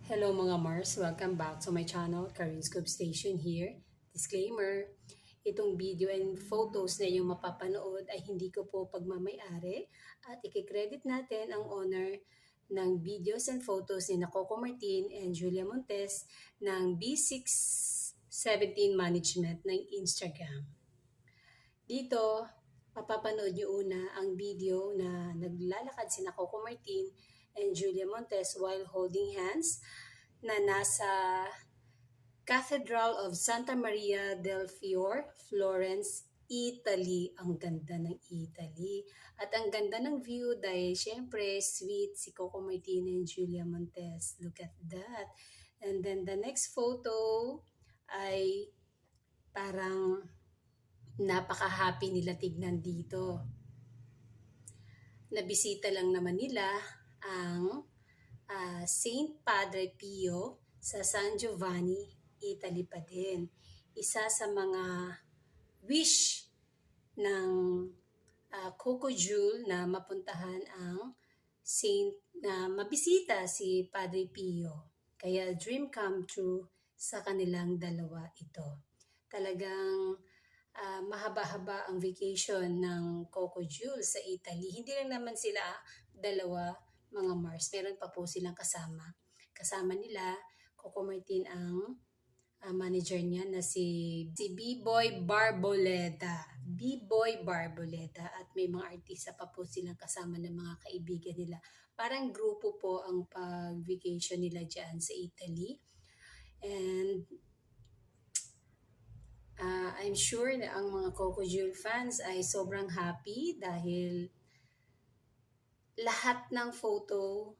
Hello mga Mars, welcome back to my channel, Karin Scoop Station here. Disclaimer, itong video and photos na inyong mapapanood ay hindi ko po pagmamayari at ikikredit natin ang owner ng videos and photos ni Coco Martin and Julia Montes ng B617 Management ng Instagram. Dito, mapapanood niyo una ang video na naglalakad si Coco Martin and Julia Montes while holding hands na nasa Cathedral of Santa Maria del Fiore, Florence, Italy. Ang ganda ng Italy. At ang ganda ng view dahil syempre sweet si Coco Martin and Julia Montes. Look at that. And then the next photo ay parang napaka-happy nila tignan dito. Nabisita lang naman nila ang Saint Padre Pio sa San Giovanni, Italy pa din. Isa sa mga wish ng Coco Jewel na mapuntahan ang Saint na mabisita si Padre Pio. Kaya dream come true sa kanilang dalawa ito. Talagang mahaba-haba ang vacation ng Coco Jewel sa Italy. Hindi lang naman sila dalawa mga Mars. Meron pa po silang kasama. Kasama nila, Coco Martin ang manager niya na si B-Boy Barboleta. B-Boy Barboleta. At may mga artista pa po silang kasama ng mga kaibigan nila. Parang grupo po ang pag-vacation nila dyan sa Italy. And I'm sure na ang mga Coco Jewel fans ay sobrang happy dahil lahat ng photo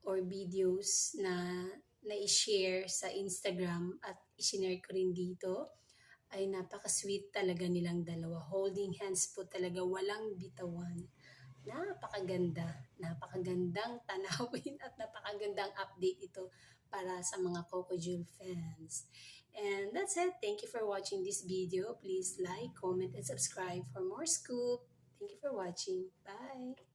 or videos na na-share sa Instagram at isinare ko rin dito ay napaka-sweet talaga nilang dalawa. Holding hands po talaga, walang bitawan. Napakagandang tanawin at napakagandang update ito para sa mga Coco Jewel fans. And that's it. Thank you for watching this video. Please like, comment, and subscribe for more scoop. Thank you for watching. Bye!